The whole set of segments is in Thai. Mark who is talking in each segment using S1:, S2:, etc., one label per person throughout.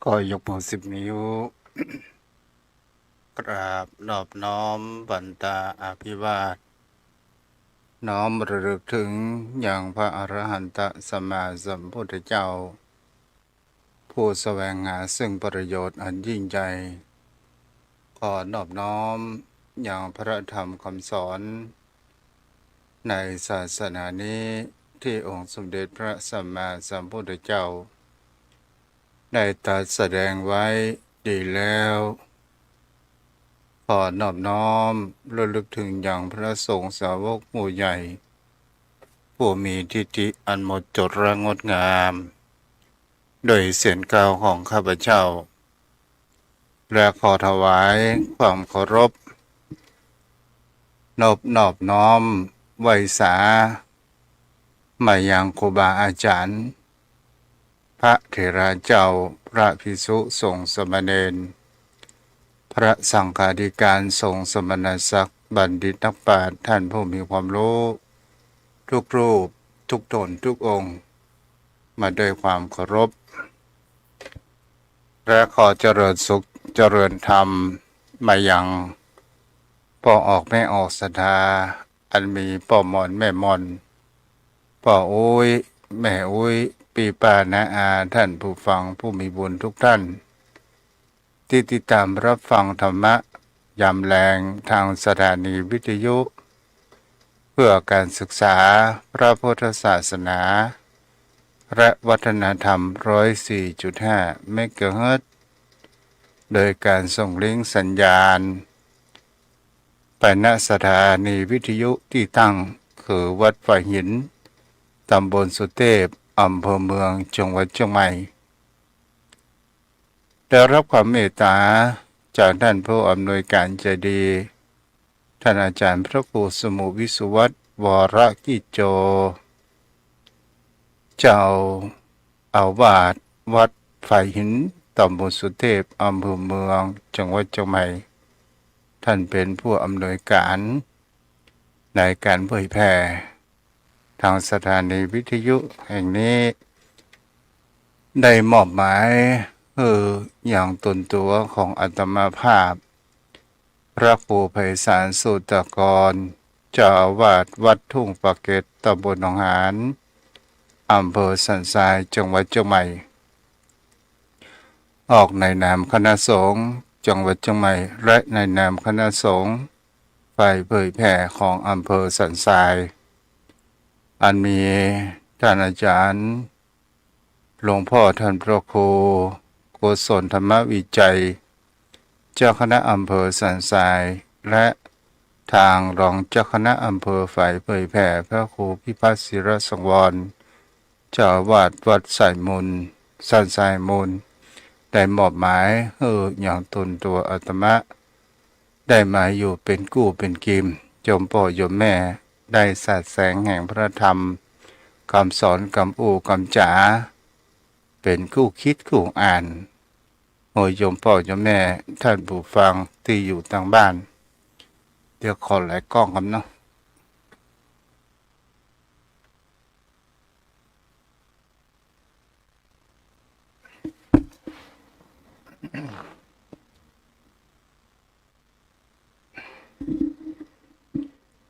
S1: ก็ยกมือ10 นิ้ว กราบนอบน้อมบันตาอภิวาทน้อมระลึกถึงอย่างพระอรหันตสัมมาสัมพุทธเจ้า ผู้แสวงหาซึ่งประโยชน์อันยิ่งใหญ่ขอนอบน้อมอย่างพระธรรมคำสอน ในศาสนานี้ที่องค์สมเด็จพระสัมมาสัมพุทธเจ้า ได้ตรัสแสดงไว้ดีแล้ว ขอนอบน้อมระลึกถึงอย่างพระสงฆ์สาวกหมู่ใหญ่ ผู้มีทิฏฐิอันหมดจดและงดงาม โดยเสียงกล่าวของข้าพเจ้า และขอถวายความเคารพนอบน้อมไหวสามายังครูบาอาจารย์ พระเถระเจ้าพระภิกษุสงฆ์สามเณรพระสังฆาธิการสงฆ์สมณศักดิ์บัณฑิตนักปราชญ์ท่านผู้มีความรู้ทุกรูปทุกตนทุกองค์มาด้วยความเคารพและขอเจริญสุขเจริญธรรมมายังพ่อออกแม่ออกศรัทธาอันมีพ่อมอนแม่มอนพ่ออุ้ยแม่อุ้ยปีป้านาอาท่านผู้ฟังผู้มีบุญทุกท่านที่ติดตามรับฟังธรรมะยามแรงทางสถานีวิทยุเพื่อการศึกษาพระพุทธศาสนาและวัฒนธรรม 104.5 เมกะเฮิรตซ์โดยการส่งลิงก์สัญญาณไปณสถานีวิทยุที่ตั้งคือวัดฝ่ายหินตำบลสุเทพอำเภอเมืองจังหวัดเชียงใหม่ได้รับความเมตตาจากท่านผู้อำนวยการใจดีท่านอาจารย์พระครูสมุวิสุวัตรวรกิจโจเจ้าอาวาสวัดฝ่ายหินตำบลสุเทพอำเภอเมืองจังหวัดเชียงใหม่ท่านเป็นผู้อำนวยการในการเผยแพร่ทางสถานีวิทยุแห่งนี้ได้มอบหมายอย่างตนตัวของอาตมาภาพพระครูไพศาลสุตกรเจ้าอาวาสวัดทุ่งปะเก็ดตำบลหนองหานอำเภอสันทรายจังหวัดเชียงใหม่ออกในนามคณะสงฆ์จังหวัดเชียงใหม่และในนามคณะสงฆ์ฝ่ายเผยแผ่ของอำเภอสันทรายอันมีท่านอาจารย์หลวงพ่อท่านพระครูโกศลธรรมวิจัยเจ้าคณะอำเภอสันทรายและทางรองเจ้าคณะอำเภอฝ่ายเผยแผ่พระครูพิพัฒน์ศิรสังวรเจ้าอาวาสวัดสายมูลสันทรายมูลได้มอบหมายอย่างตนตัวอาตมาได้มาอยู่เป็นกู้เป็นกิมโยมพ่อโยมแม่ได้สาดแสงแห่งพระธรรมคำสอนคำอูคำจ๋าเป็นคู่คิดคู่อ่านโอ้ยโยมพ่อโยมแม่ท่านผู้ฟังที่อยู่ทางบ้านเดี๋ยวขอหลายกล้องครับเนาะ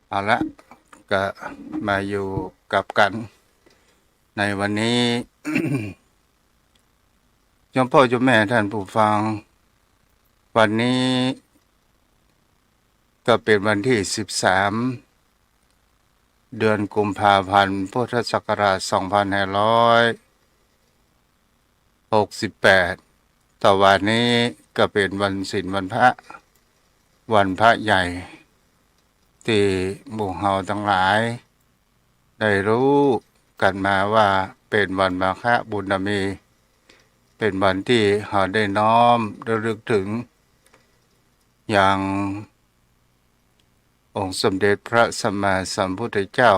S1: เอาละก็มาอยู่กับกันในวันนี้ โยมพ่อโยมแม่ท่านผู้ฟังวันนี้ก็เป็นวันที่13เดือนกุมภาพันธ์พุทธศักราช2568ต่อวันนี้ก็เป็นวันศีลวันพระ วันพระใหญ่ที่หมู่เฮาทั้งหลายได้รู้กันมาว่าเป็นวันมาฆบุญมีเป็นวันที่เราได้น้อมระลึกถึงอย่างองค์สมเด็จพระสัมมาสัมพุทธเจ้า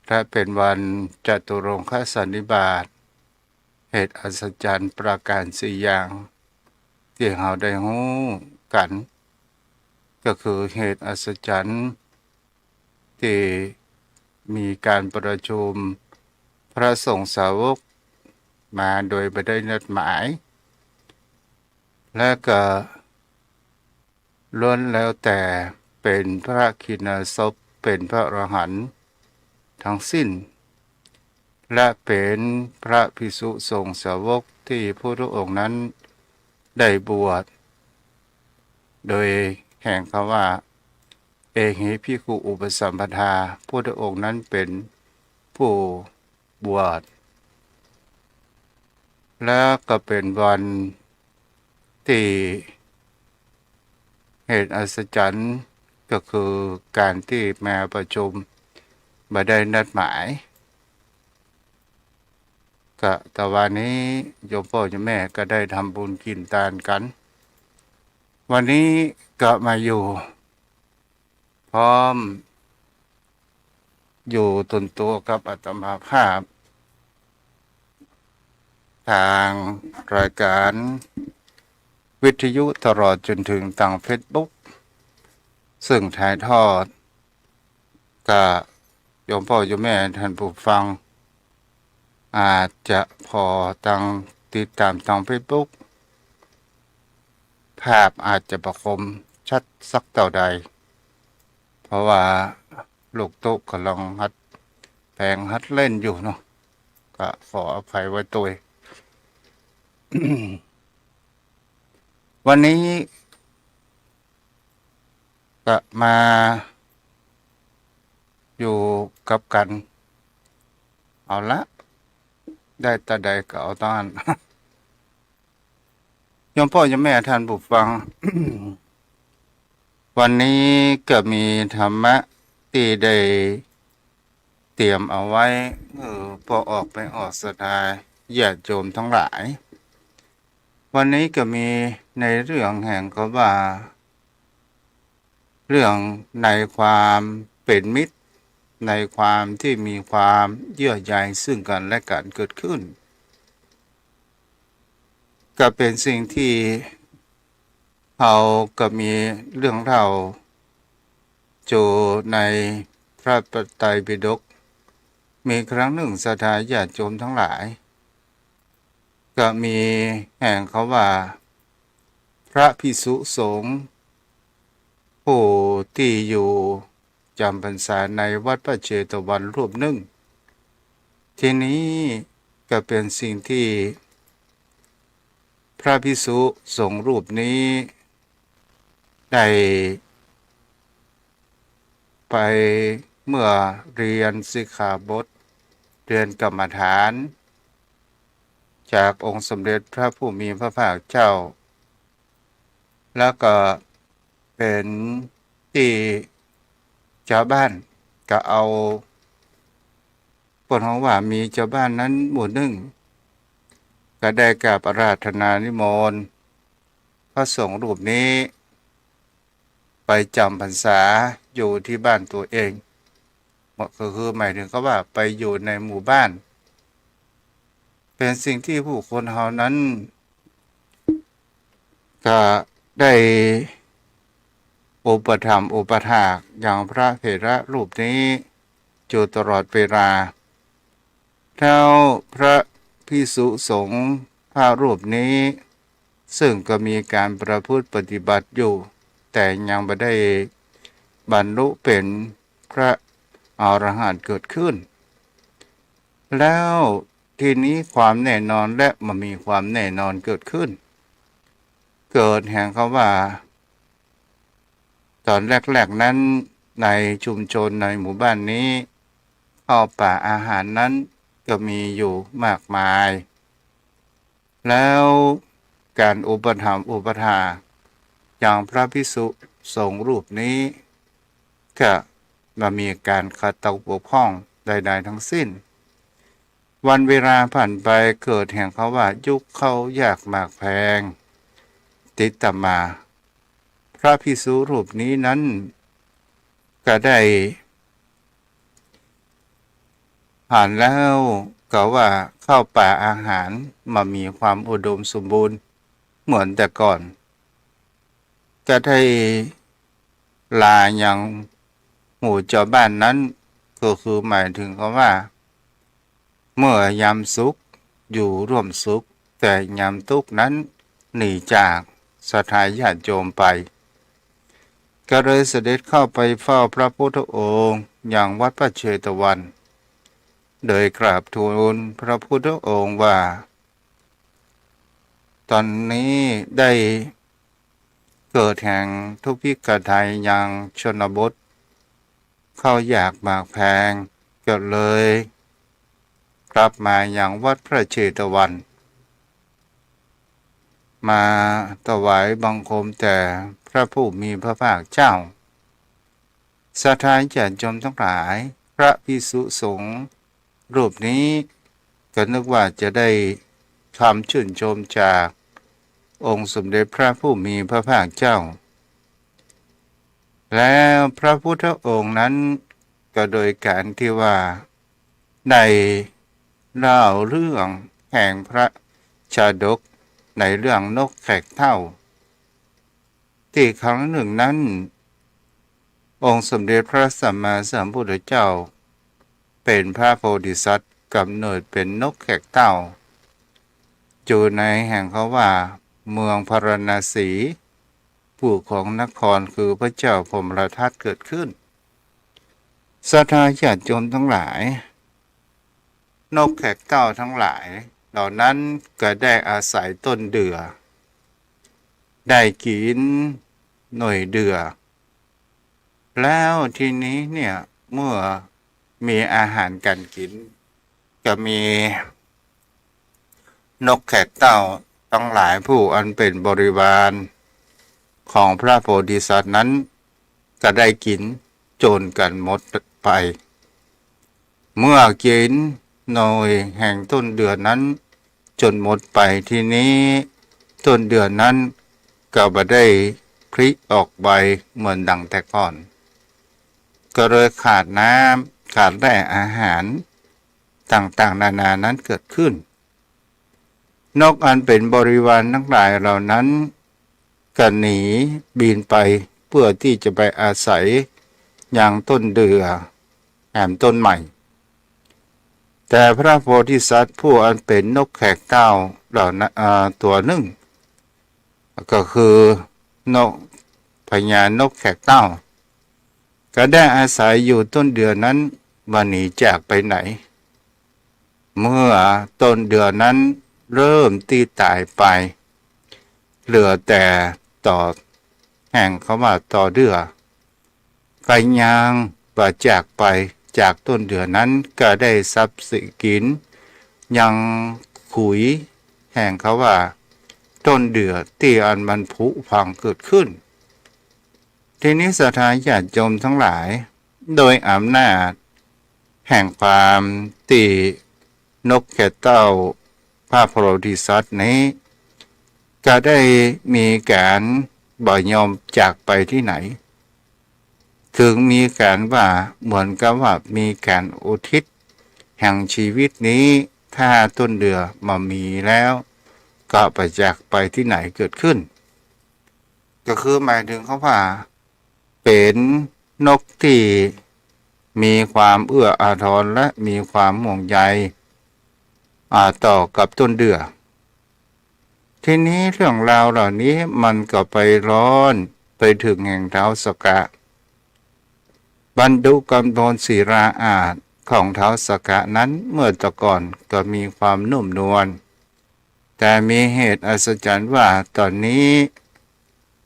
S1: และเป็นวันจตุรงคสันนิบาตเหตุอัศจรรย์ประการสี่อย่างที่เราได้รู้กันก็คือเหตุอัศจรรย์ที่มีการประชุมพระสงฆ์สาวกมาโดยไม่ได้นัดหมายและก็ล้วนแล้วแต่เป็นพระคิณศพเป็นพระอรหันต์ทั้งสิ้นและเป็นพระภิกษุสงฆ์สาวกที่พระพุทธองค์นั้นได้บวชโดยแห่งคำว่าเอหิภิกขุอุปสัมปทาพระพุทธองค์นั้นเป็นผู้บวชและก็เป็นวันที่เหตุอัศจรรย์ก็คือการที่มาประชุมมาได้นัดหมายก็แต่วันนี้โยมพ่อโยมแม่ก็ได้ทำบุญกินทานกันวันนี้ก็มาอยู่พร้อมอยู่ตนตัวกับอาตมาภาพทางรายการวิทยุตลอดจนถึงทางเฟซบุ๊กซึ่งถ่ายทอดกับโยมพ่อโยมแม่ท่านผู้ฟังอาจจะพอตั้งติดตามทางเฟซบุ๊กภาพอาจจะประคมชัดสักเท่าใดเพราะว่าลูกตุ๊กกำลังหัดแปลงหัดเล่นอยู่เนาะก็ขออภัยไว้ตัว วันนี้ก็มาอยู่กับกันเอาละได้ตาใดก็เอาตอน โยมพ่อโยมแม่ท่านผู้ฟัง วันนี้ก็มีธรรมะที่ได้เตรียมเอาไว้พอออกไปออกสถานญาติโยมทั้งหลายวันนี้ก็มีในเรื่องแห่งก็ว่าเรื่องในความเป็นมิตรในความที่มีความเยื่อใยซึ่งกันและกันเกิดขึ้นก็เป็นสิ่งที่เราก็มีเรื่องเล่าอยู่ในพระไตรปิฎกมีครั้งหนึ่งศรัทธาญาติโยมทั้งหลายก็มีแห่งเขาว่าพระภิกษุสงฆ์ผู้ที่อยู่จำพรรษาในวัดพระเชตวันรูปหนึ่งทีนี้ก็เป็นสิ่งที่พระภิกษุสงฆ์รูปนี้ได้ไปเมื่อเรียนสิกขาบทเรียนกรรมฐานจากองค์สมเด็จพระผู้มีพระภาคเจ้าแล้วก็เป็นที่ชาวบ้านก็เอาปนของว่ามีชาวบ้านนั้นหมู่หนึ่งก็ได้กราบอาราธนานิมนต์พระสงฆ์รูปนี้ไปจำพรรษาอยู่ที่บ้านตัวเองก็คือหมายถึงเขาว่าไปอยู่ในหมู่บ้านเป็นสิ่งที่ผู้คนเหล่านั้นก็ได้อุปถัมภ์อุปถากอย่างพระเถระรูปนี้อยู่ตลอดเวลาแล้วพระภิกษุสงฆ์พระรูปนี้ซึ่งก็มีการประพฤติปฏิบัติอยู่แต่ยังไม่ได้บรรลุเป็นพระอรหันต์เกิดขึ้นแล้วทีนี้ความแน่นอนและมันมีความแน่นอนเกิดขึ้นเกิดแห่งคำว่าตอนแรกๆนั้นในชุมชนในหมู่บ้านนี้ข้าวป่าอาหารนั้นก็มีอยู่มากมายแล้วการอุปถัมภ์อุปถา อย่างพระภิกษุสงฆ์รูปนี้ก็มามีการขัดตกบกพร่องใดๆทั้งสิ้นวันเวลาผ่านไปเกิดแห่งเขาว่ายุคเขายากหมากแพงติดตามมาพระภิกษุรูปนี้นั้นก็ได้ผ่านแล้วก็ว่าเข้าป่าอาหารมามีความอุดมสมบูรณ์เหมือนแต่ก่อนก็ได้ลาอย่างหมู่เจ้าบ้านนั้นก็คือหมายถึงเขาว่าเมื่อยามสุขอยู่ร่วมสุขแต่ยามทุกข์นั้นหนีจากสถานญาติโยมไปก็เลยเสด็จเข้าไปเฝ้าพระพุทธองค์อย่างวัดพระเชตวันโดยกราบทูลพระพุทธองค์ว่าตอนนี้ได้เกิดแห่งทุพพิกภัยยังชนบทเข้าอยากหมากแพงก็เลยกลับมาอย่างวัดพระเชตวันมาถวายบังคมแต่พระผู้มีพระภาคเจ้าศรัทธาญาติโยมทั้งหลายพระภิกษุสงฆ์รูปนี้ก็นึกว่าจะได้คำชื่นชมจากองค์สมเด็จพระผู้มีพระภาคเจ้าแล้วพระพุทธองค์นั้นก็โดยการที่ว่าได้เล่าเรื่องแห่งพระชาดกในเรื่องนกแขกเท่าที่ครั้งหนึ่งนั้นองค์สมเด็จพระสัมมาสัมพุทธเจ้าเป็นพระโพธิสัตว์กำเนิดเป็นนกแขกเต่าอยู่ในแห่งเขาว่าเมืองพาราณสีผู้ของนครคือพระเจ้าพรหมทัตเกิดขึ้นศรัทธาญาติโยมทั้งหลายนกแขกเต่าทั้งหลายเหล่านั้นก็ได้อาศัยต้นเดือได้กินหน่วยเดือแล้วทีนี้เนี่ยเมื่อมีอาหารการกินก็มีนกแขกเต่าทั้งหลายผู้อันเป็นบริวารของพระโพธิสัตว์นั้นก็ได้กินโจรกันหมดไปเมื่อกินหน่วยแห่งต้นเดือนนั้นจนหมดไปทีนี้ต้นเดือนนั้นก็บ่ได้พลิออกใบเหมือนดังแต่ก่อนก็เลยขาดน้ำขาดแร่อาหารต่างๆนานานั้นเกิดขึ้นนกอันเป็นบริวารทั้งหลายเหล่านั้นก็หนีบินไปเพื่อที่จะไปอาศัยอย่างต้นเดือแหมต้นใหม่แต่พระโพธิสัตว์ผู้อันเป็นนกแขกเต่าเหล่านั้นตัวหนึ่งก็คือนกพญานกแขกเต่าก็ได้อาศัยอยู่ต้นเดือนนั้นมาหนีจากไปไหนเมื่อต้นเดือนนั้นเริ่มตีตายไปเหลือแต่ต่อแห่งเขาว่าต่อเดือไก่ยางว่าจากไปจากต้นเดือนนั้นก็ได้ทรัพย์สินกินยังขุยแห่งเขาว่าต้นเดือที่อันมันผุพังเกิดขึ้นทีนี้ศรัทธาญาติโยมทั้งหลายโดยอำนาจแห่งความที่นกแขกเต่าพระโพธิสัตว์นี้ก็ได้มีการบ่ยอมจากไปที่ไหนถึงมีการว่าเหมือนกับว่ามีการอุทิศแห่งชีวิตนี้ถ้าต้นเดือมามีแล้วก็ไปจากไปที่ไหนเกิดขึ้นก็คือหมายถึงเขาว่าเป็นนกที่มีความเอื้ออาทรและมีความห่วงใยต่อกับต้นเดือทีนี้เรื่องราวเหล่านี้มันก็ไปร้อนไปถึงแห่งท้าวสกะบรรดุกำพลศิราอาจของท้าวสกะนั้นเมื่อตะก่อนก็มีความนุ่มนวลแต่มีเหตุอัศจรรย์ว่าตอนนี้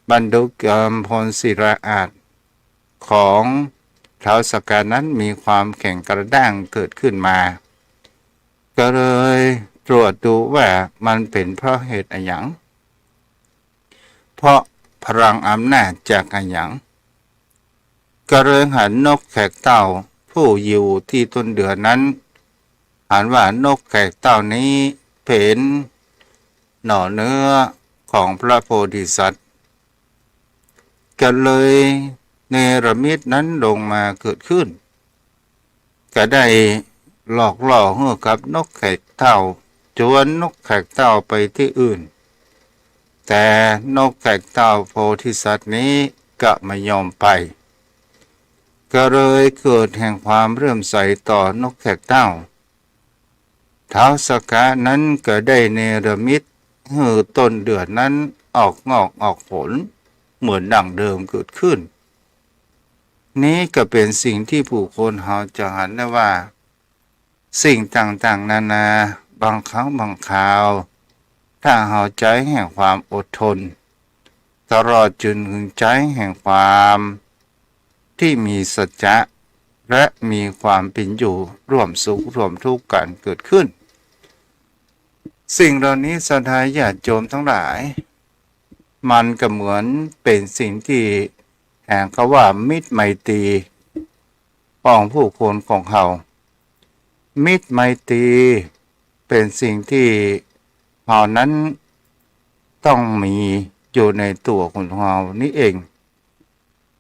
S1: บรรดุกำพลศิราอาจของท้าวสกะนั้นมีความแข็งกระด้างเกิดขึ้นมาก็เลยตรวจดูว่ามันเป็นเพราะเหตุอะไรเพราะพ พลังอำนาจจากอะไรอย่างก็เลยหันนกแขกเต่าผู้อยู่ที่ต้นเดือนนั้นหันว่านกแขกเต่านี้เป็นหน่อเนื้อของพระโพธิสัตว์ก็เลยเนรมิตนั้นลงมาเกิดขึ้นก็ได้หลอกล่อให้กับนกแขกเต่าชวนนกแขกเต่าไปที่อื่นแต่นกแขกเต่าโพธิสัตว์นี้ก็ไม่ยอมไปก็เลยเกิดแห่งความเรื่มใสต่อนกแขกเต่าท้าวสักกะนั้นก็ได้เนรมิตให้ต้นเดือนนั้นออกงอกออกผลเหมือนดั่งเดิมเกิดขึ้นนี้ก็เป็นสิ่งที่ผู้คนเขาจะหันได้ว่าสิ่งต่างๆนานาบางครั้งบางคราวถ้าเขาใจแห่งความอดทนตลอดจนถึงใจแห่งความที่มีสัจจะและมีความเป็นอยู่ร่วมสุขร่วมทุกข์กันเกิดขึ้นสิ่งเหล่านี้ศรัทธาญาติโยมทั้งหลายมันก็เหมือนเป็นสิ่งที่แห่งคำว่ามิตรไมตรีของผู้คนของเขามิตรไมตรีเป็นสิ่งที่เรานั้นต้องมีอยู่ในตัวของเรานี่เอง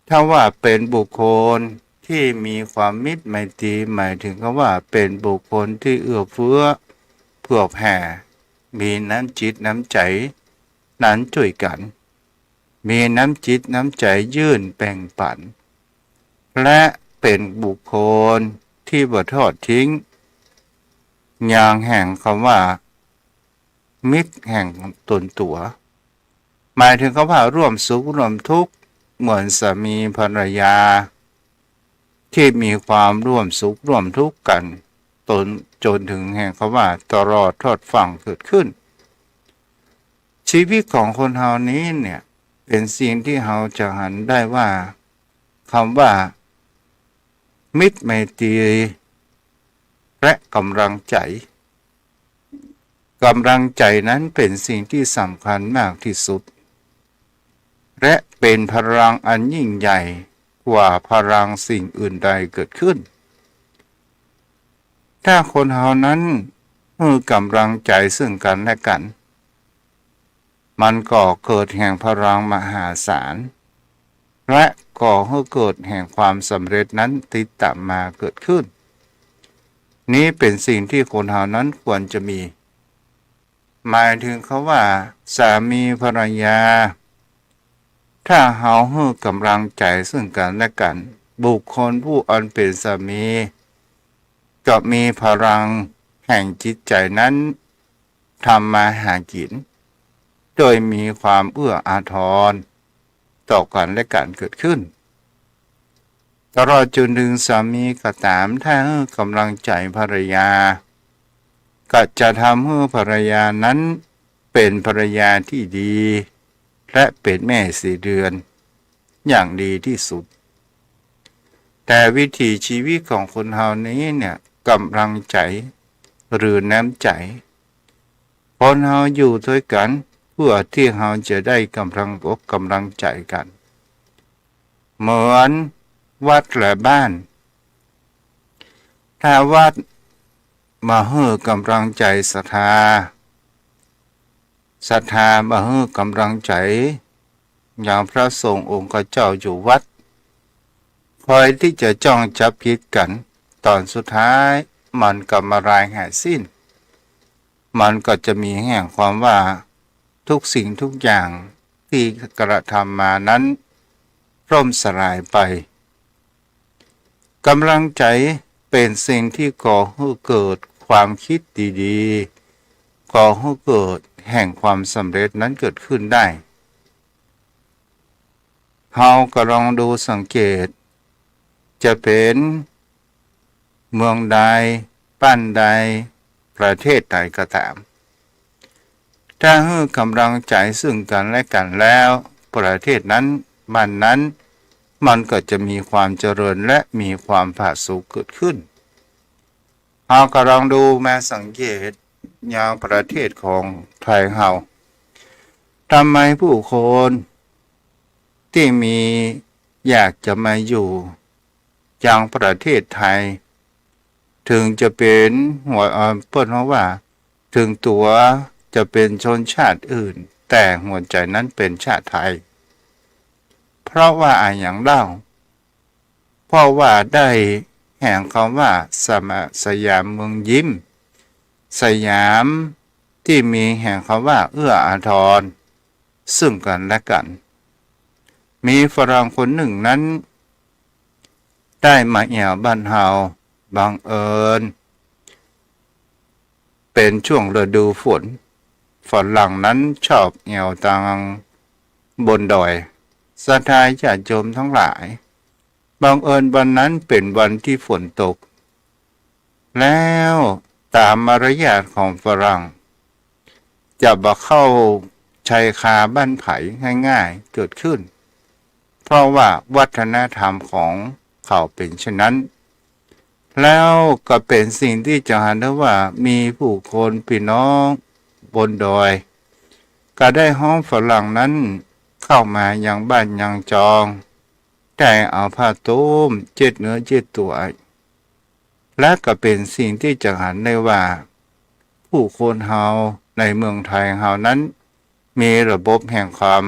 S1: ถ้าว่าเป็นบุคคลที่มีความมิตรไมตรีหมายถึงว่าเป็นบุคคลที่เอื้อเฟื้อเผื่อแผ่มีน้ำจิตน้ำใจนั้นช่วยกันมีน้ำจิตน้ำใจยื่นแบ่งปันและเป็นบุคคลที่บ่ทอดทิ้งอย่างแห่งคำว่ามิตรแห่งตนตัวหมายถึงคำว่าร่วมสุขร่วมทุกข์เหมือนสามีภรรยาที่มีความร่วมสุขร่วมทุกข์กันจนถึงแห่งคำว่าตลอดทอดฝั่งเกิดขึ้นชีวิตของคนเฮานี้เนี่ยเป็นสิ่งที่เราจะหันได้ว่าคำว่ามิตรไมตรีและกำลังใจนั้นเป็นสิ่งที่สำคัญมากที่สุดและเป็นพลังอันยิ่งใหญ่กว่าพลังสิ่งอื่นใดเกิดขึ้นถ้าคนเฮานั้นมีกำลังใจซึ่งกันและกันมันก็เกิดแห่งพลังมหาศาลและก่อให้เกิดแห่งความสำเร็จนั้นติดตามมาเกิดขึ้นนี้เป็นสิ่งที่คนเฮานั้นควรจะมีหมายถึงเขาว่าสามีภรรยาถ้าเฮาให้กำลังใจซึ่งกันและกันบุคคลผู้อันเป็นสามีก็มีพลังแห่งจิตใจนั้นทำมาหากินโดยมีความเอื้ออาทรต่อกันและกันเกิดขึ้นตลอดจนถึงสามีก็ตามถ้าให้กำลังใจภรรยาก็จะทำให้ภรรยานั้นเป็นภรรยาที่ดีและเป็นแม่สี่เดือนอย่างดีที่สุดแต่วิถีชีวิตของคนเฮานี้เนี่ยกำลังใจหรือน้ำใจคนเฮาอยู่ด้วยกันเพื่อที่เฮาจะได้กำลังอกกำลังใจกันเหมือนวัดและบ้านถ้าวัดมาให้กำลังใจศรัทธามาให้กำลังใจอย่างพระสงฆ์องค์เจ้าอยู่วัดคอยที่จะจ้องจับผิดกันตอนสุดท้ายมันก็มารายหายสิ้นมันก็จะมีแห่งความว่าทุกสิ่งทุกอย่างที่กระทำมานั้นร่มสลายไปกำลังใจเป็นสิ่งที่ก่อให้เกิดความคิดดีๆก่อให้เกิดแห่งความสำเร็จนั้นเกิดขึ้นได้เราก็ลองดูสังเกตจะเป็นเมืองใดบ้านใดประเทศใดก็ตามถ้าให้กำลังใจซึ่งกันและกันแล้วประเทศนั้นบ้านนั้นมันก็จะมีความเจริญและมีความผาสุกเกิดขึ้นเราก็ลองดูมาสังเกตอย่างประเทศของไทยเราทำไมผู้คน ที่มีอยากจะมาอยู่ยังประเทศไทยถึงจะเป็นหัวเปิ้นว่าถึงตัวจะเป็นชนชาติอื่นแต่หัวใจนั้นเป็นชาติไทยเพราะว่าอย่างเล่าเพราะว่าได้แห่งคำว่าสยามเมืองยิ้มสยามที่มีแห่งคำว่าเอื้ออาทรซึ่งกันและกันมีฝรั่งคนหนึ่งนั้นได้มาแอวบ้านเฮาบังเอิญเป็นช่วงฤดูฝนฝรั่งนั้นชอบแอวตางบนดอยศรัทธาญาติโยมทั้งหลายบังเอิญวันนั้นเป็นวันที่ฝนตกแล้วตามมารยาทของฝรั่งจะบ่เข้าชายคาบ้านไผ่ง่ายๆเกิดขึ้นเพราะว่าวัฒนธรรมของเขาเป็นเช่นนั้นแล้วก็เป็นสิ่งที่จะเห็นได้ว่ามีผู้คนพี่น้องบนดอยก็ได้ห้องฝรั่งนั้นเข้ามายังบ้านยังจองได้เอาผ้าตุ้มเจ็ดเนื้อเจ็ดตัวและก็เป็นสิ่งที่จะเห็นได้ว่าผู้คนเฮาในเมืองไทยเฮานั้นมีระบบแห่งความ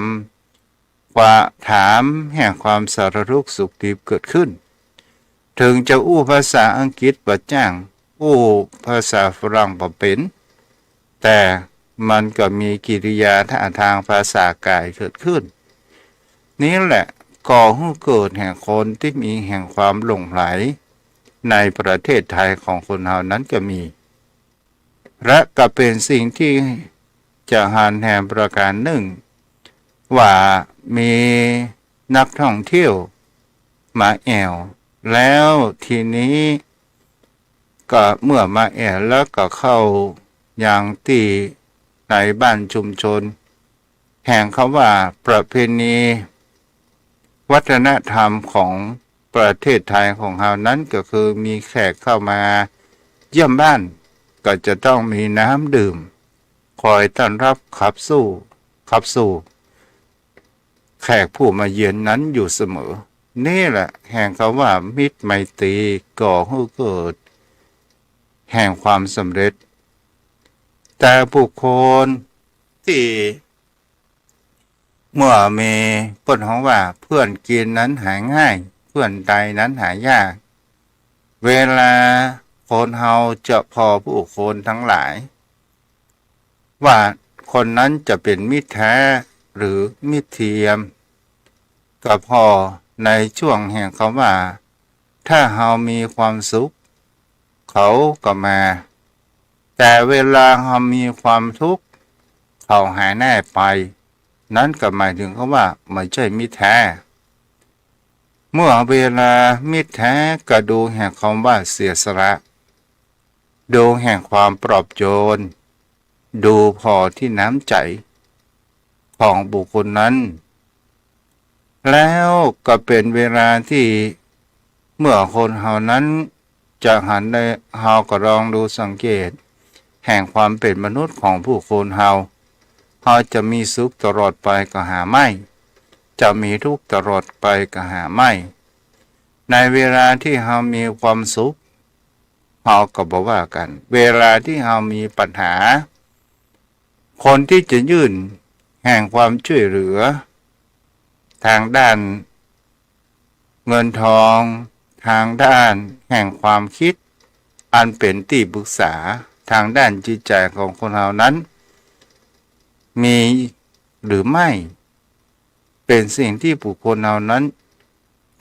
S1: ว่าถามแห่งความสารทุกข์สุขดิบเกิดขึ้นถึงจะอู้ภาษาอังกฤษบ่จ้างอู้ภาษาฝรั่งบ่เป็นแต่มันก็มีกิริยาท่าทางภาษากายเกิดขึ้นนี้แหละก่อให้เกิดแห่งคนที่มีแห่งความหลงไหลในประเทศไทยของคนเฮานั้นก็มีและก็เป็นสิ่งที่จะหันแห่งประการหนึ่งว่ามีนักท่องเที่ยวมาแอวแล้วทีนี้ก็เมื่อมาแอวแล้วก็เข้าอย่างที่ในบ้านชุมชนแห่งคำว่าประเพณีวัฒนธรรมของประเทศไทยของเรานั้นก็คือมีแขกเข้ามาเยี่ยมบ้านก็จะต้องมีน้ำดื่มคอยต้อนรับขับสู่แขกผู้มาเยือนนั้นอยู่เสมอนี่แหละแห่งคำว่ามิตรไมตรีก่อให้เกิดแห่งความสำเร็จแต่บุคคลที่เมื่อมีเปิ้นของว่าเพื่อนกินนั้นหาง่ายเพื่อนใดนั้นหายากเวลาคนเฮาจะพอผู้คนทั้งหลายว่าคนนั้นจะเป็นมิตรแท้หรือมิตรเทียมก็พอในช่วงแห่งคำว่าถ้าเฮามีความสุขเขาก็มาแต่เวลาเฮามีความทุกข์เขาหายแน่ไปนั้นก็หมายถึงคำว่าไม่ใช่มิตรแท้เมื่อเวลามิตรแท้ก็ดูแห่งคำว่าเสียสละดูแห่งความปลอบโยนดูพอที่น้ำใจของบุคคลนั้นแล้วก็เป็นเวลาที่เมื่อคนเฮานั้นจะหันได้เฮาก็ลองดูสังเกตแห่งความเป็นมนุษย์ของผู้คนเฮาจะมีสุขตลอดไปก็หาไม่จะมีทุกข์ตลอดไปก็หาไม่ในเวลาที่เฮามีความสุขเฮาก็บอกว่ากันเวลาที่เฮามีปัญหาคนที่จะยื่นแห่งความช่วยเหลือทางด้านเงินทองทางด้านแห่งความคิดอันเป็นที่ปรึกษาทางด้านจิตใจของคนเรานั้นมีหรือไม่เป็นสิ่งที่บุคคลเรานั้น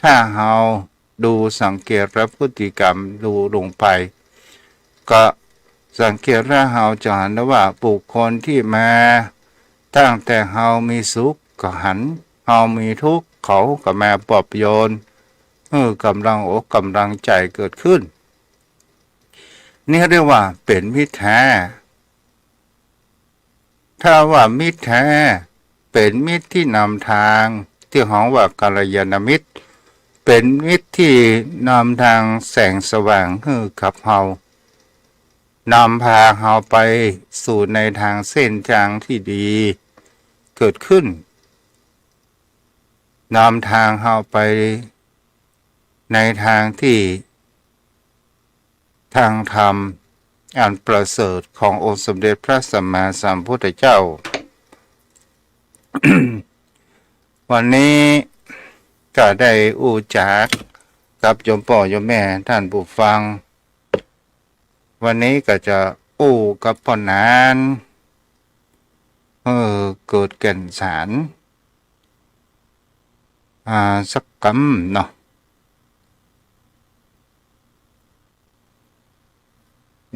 S1: ถ้าเราดูสังเกตและพฤติกรรมดูลงไปก็สังเกตและเราจะเห็นได้ว่าบุคคลที่มาตั้งแต่เรามีสุขก็หันเรามีทุกข์เขาก็มาปลอบโยนกำลังอกกำลังใจเกิดขึ้นนี่เรียกว่าเป็นมิตรแท้ถ้าว่ามิตรแท้เป็นมิตรที่นำทางที่ของว่ากัลยาณมิตรเป็นมิตรที่นำทางแสงสว่างให้กับเฮานำพาเฮาไปสู่ในทางเส้นทางที่ดีเกิดขึ้น นำทางเฮาไปในทางที่ทางธรรมอันประเสริฐขององค์สมเด็จพระสัมมาสัมพุทธเจ้า วันนี้ก็ได้อู้จากกับโยมพ่อโยมแม่ท่านผู้ฟังวันนี้ก็จะอู้กับพ่อนานเกิดแก่นสารสักกำเนาะ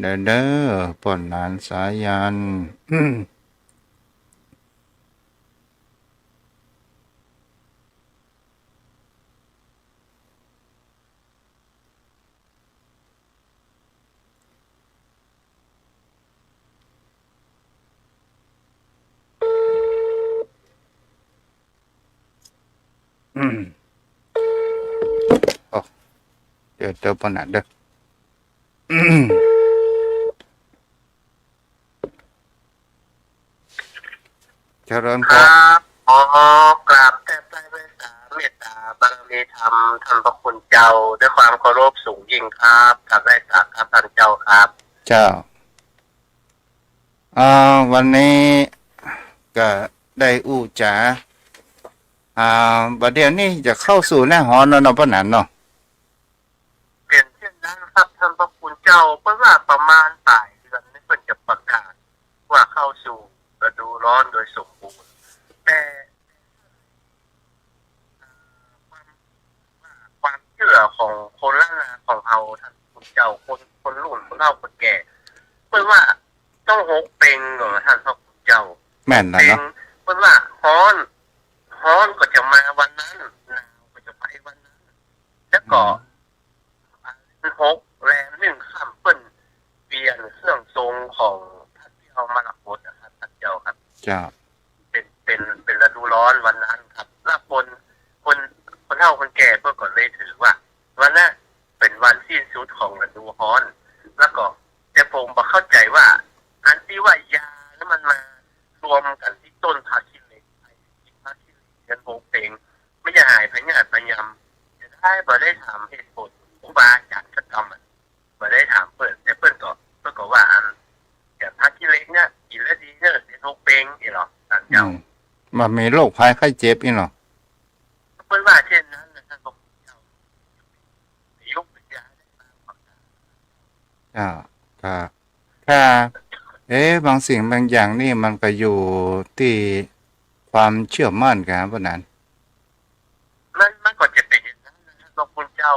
S1: เด้อพ่อนานสายัน โอ้เดี๋ยวเจอพ่อนานเด้อ เจริญพ
S2: ค
S1: ร
S2: รับกราบแทบไตรเวสาเมตตาบารมีธรรมท่านพระคุณเจ้าด้วยความเคารพสูงยิ่งครับกราบได้กราบครับท่านเจ้าครับ
S1: เจ้าวันนี้ก็ได้อู้จ๋าบัดเดี๋ยวนี้จะเข้าสู่หน้าหอนแล้วเนาะพ่อหนานเนาะ
S2: เปลี่ยนเช่นนั้นครับท่านพระคุณเจ้าเพราะว่าประมาณปลายเดือนนี้เพิ่นจะประกาศว่าเข้าสู่ฤดูร้อนโดยสมบูรณ์แต่ความเชื่อของคนล้านนาของเราท่านคุณเจ้าคนรุ่นคนเฒ่าคนแก่เพิ่นว่าต้องหกเป็งเหรอท่านพระคุณเจ้า
S1: แม่นนะ
S2: เป็ง
S1: เนาะ
S2: เพิ่นว่าฮ้อนก็จะมาวันนั้นหนาวก็จะไปวันนั้นแล้วก็หกแรมหนึ่งค่ำเปิ้นเปลี่ยนเครื่องทรงของท่านที่เอามาลักบดนะครับท่านเจ้าครับ
S1: เจ้า
S2: เป็นฤดูร้อนวันนั้นครับแล้วคนเฒ่าคนแก่เพื่อก่อนเลยถือว่าวันนั้นเป็นวันสิ้นสุดของฤดูร้อน แล้วก็แต่ผมบอกเข้าใจว่าอันที่ว่ายาแล้วมันมารวมกันที่ต้นพาคิเหล็กไอ้กินพาคิเหล็กกันโบงเปงไม่จะหายพยาธิพยำจะได้บ่ได้ถามเหตุผลครูบาอาจารย์สักคำบ่ได้ถามเปิดแต่เปิดก็ว่าอันอย่างพาคิเหล็กเนี่ยกินแล้วดีเนี่ยเสียโรคเปงนี่หรอท่านเจ้า
S1: มันมีโรคภัยไข้เจ็บอีกเนาะ
S2: เปิ้นว่าเช่นนั้นนะท่านบอกเจ้ายุคปัญญาได้มาก่อน
S1: ก็ถ้าบางสิ่งบางอย่างนี่มันก็อยู่ที่ความเชื่อมั่นกันพ่อหนาน
S2: มันก็จะเป็นอย่างนั้นนะท่านบอกคุณเจ้า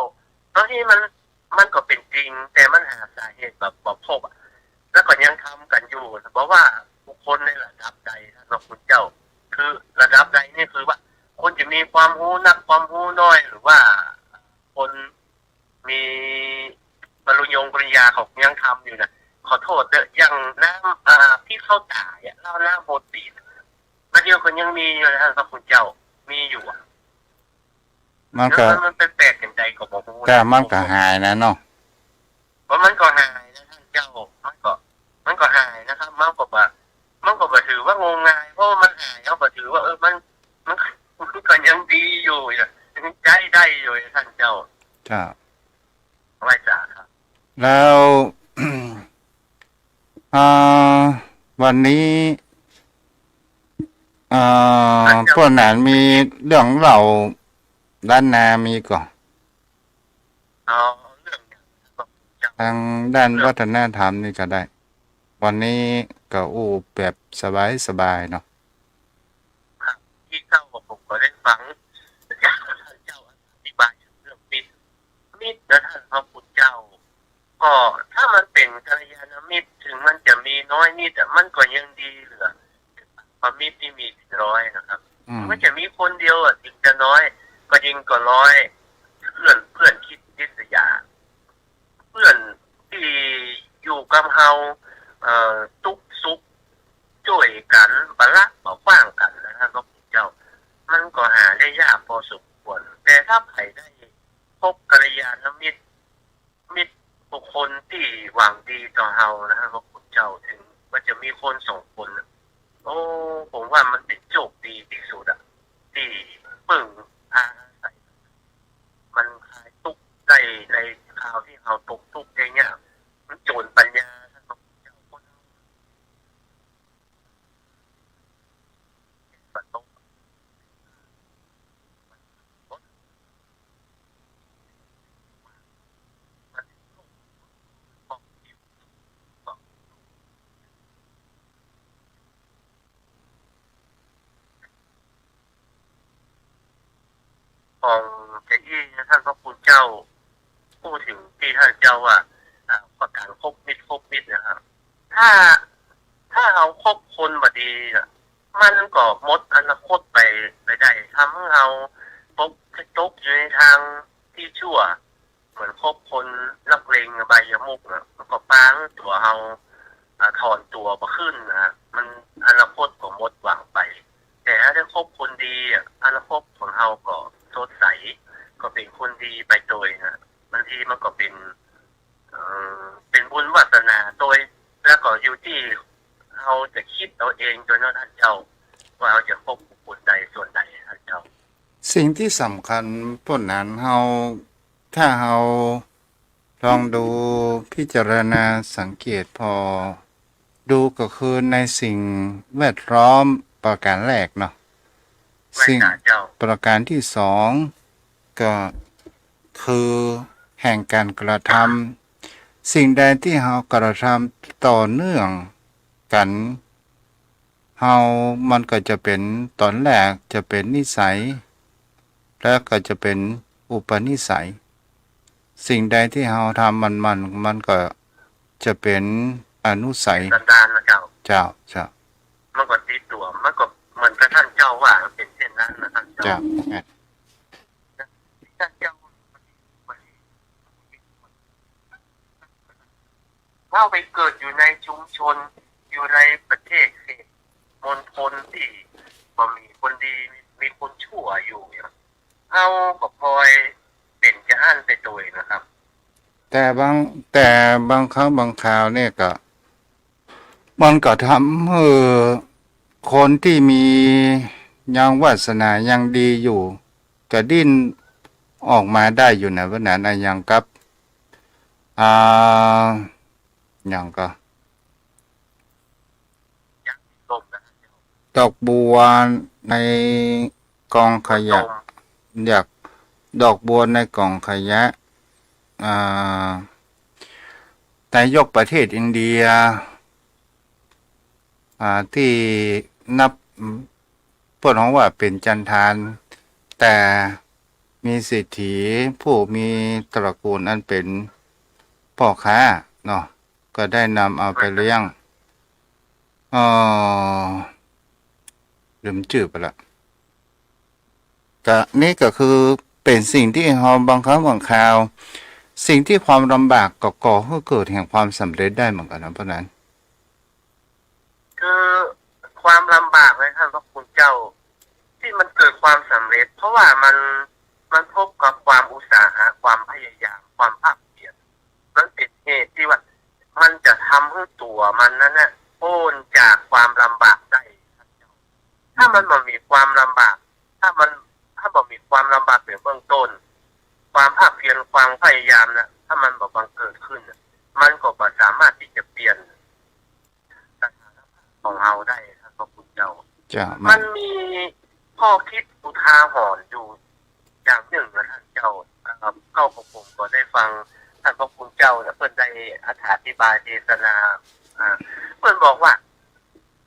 S2: บางทีมันก็เป็นจริง แต่มันหาสาเหตุแบบบ่พบอ่ะแล้วก็ยังทำกันอยู่เพราะว่าบุคคลในระดับใดท่านบอกคุณเจ้า คือระดับใดนี่คือว่าคนจะมีความรู้นักความรู้น้อยหรือว่าคนมีปริญญาปริญญาของยังทำอยู่นะขอโทษเด้ออย่างน้ำที่เข้าตายเล่าน้ำโมตีนมาเดียวคนยังมีอยู่นะท่านพระคุณเจ้ามีอยู่อ่ะ
S1: มันก็
S2: มันเป็นแปลกกันใจกับผม
S1: ก็มันก็หายนะเนาะ
S2: เพราะมันก็หายนะท่านเจ้ามันก็หายนะครับมันก็แบบถือว่างมงายเพราะมันหายเขาก็ถือว่ามันก็ยังดีอยู่ยังใจได้อยู่ท่านเจ้า
S1: เจ้า
S2: ไว้จ่าครับ
S1: แล้ว วันนี้พ่อหนานมีเรื่องเล่าด้านนามีก่อน
S2: เอาเรื่องเนี่ยบอกเจ้า
S1: ทางด้านวัฒนธรรมนี่ก็ได้ วันนี้ก็อู้แบบสบายๆเนาะ
S2: ครับที่เข้าผมก็ได้ฟังจากท่านเจ้าอธิบายเรื่องมิตรนะท่านพระพุทธเจ้าก็ถ้ามันเป็นกัลยาณมิตรถึงมันจะมีน้อยนิดแต่มันก็ยังดีเหลือความมิตรที่มีร้อยนะครับ มันจะมีคนเดียวถึงจะน้อยก็ยิ่งก็ร้อยเพื่อนคิดดิษยาเพื่อนที่อยู่กับเฮาทุกสุขช่วยกันบะละบ่ฟังกันนะครับพระพุทธเจ้า มันก็หาได้ยากพอสมควรแต่ถ้าใครได้พบกัลยาณมิตรบุคคลที่หวังดีต่อเฮานะครับพระพุทธเจ้าถึงมันจะมีคนสองคนโอ้ผมว่ามันเป็นโชคดีที่สุดอะที่ปึ่ง ในข่าวที่เราตกทุกข์เนี่ยมันโจรปัญญาท่านพระพุทธเจ้าคนบัดตกของเจ้าอี้ท่านพระคุณเจ้าพูดถึงที่ท่านเจ้าว่าประการครบมิตรนะครับถ้าเราคบคนบดีมันก็หมดอนาคตไปได้ทำให้เราตกอยู่ในทางที่ชั่วเหมือนคบคนนักเลงใบยมุกแล้วก็ป้างตัวเราถอนตัวมาขึ้นมันอนาคตก็หมดหวังไปแต่ถ้าได้คบคนดีอนาคตของเราก็สดใสก็เป็นคนดีไปโดยบางทีมันก็เป็นบุญวาสนาโดยแล้วก็อยู่ที่เราจะคิดเอาเองโดยท่านเจ้าว่าเราจะคบคนใดส่วนใดท่านเจ้า
S1: สิ่งที่สำคัญพวกนั้นถ้าเราลองดูพิจารณาสังเกตพอดูก็คือในสิ่งแวดล้อมประการแรกเนาะสิ่งประการที่สองก็คือแห่งการกระทำสิ่งใดที่เรากระทำต่อเนื่องกันมันก็จะเป็นตอนแรกจะเป็นนิสัยแล้วก็จะเป็นอุปนิสัยสิ่งใดที่เราทำมันก็จะเป็นอนุสัย
S2: สันดานนะเจ้ามันก็ติดตัวมันก็เหมือนกับท่านเจ้าว่าเป็นเช่นนั้นนะท่านเจ้าท่านเจ้าถ้าไปเกิดอยู่ในชุมชนอยู่ในประเทศมณฑลที่มันมีคนดีมีคนชั่วอยู่เอาก็พลอยเป็นจะหั่นไปตัวนะครับ
S1: แต่บางครั้งบางคราวเนี่ยก็มันก็ทำให้คนที่มียังวาสนายังดีอยู่ก็ดิ้นออกมาได้อยู่นะวันนั้นอย่างกับอย่างก็ดอกบัวในกองขยะอยากดอกบัวในกองขยะนายกประเทศอินเดียที่นับพวกน้องว่าเป็นจันทานแต่มีเศรษฐีผู้มีตระกูลอันเป็นพ่อค้าเนาะก็ได้นำเอาไปเลี้ยงลืมชื่อไปละก็นี่ก็คือเป็นสิ่งที่เราบางครั้งบางคราวสิ่งที่ความลำบากก็ก่อให้เกิดแห่งความสำเร็จได้เหมือนกันนะเพราะนั้น
S2: คือความลำบากเลยท่านพระคุณเจ้าที่มันเกิดความสำเร็จเพราะว่ามันพบกับความอุตสาหะความพยายามความภาคเพียรมันเป็นเหตุที่ว่ามันจะทำให้ตัวมันนั้นน่ะพ้นจากความลำบากได้ถ้ามันบ่มีความลำบากถ้าบ่มีความลำบากในเบื้องต้นความภาคเพียรความพยายามนะถ้ามันบ่บังเกิดขึ้นมันก็บ่สามารถที่จะเปลี่ยนสถานะของเราได้ครับพระคุณเจ้ามันมีข้อคิดอุทาหรณ์อยู่อย่างหนึ่งนะท่านเจ้าเข้าของผมก็ได้ฟังท่านพระคุณเจ้าเพิ่นได้อธิบายเทศนาเพิ่นบอกว่า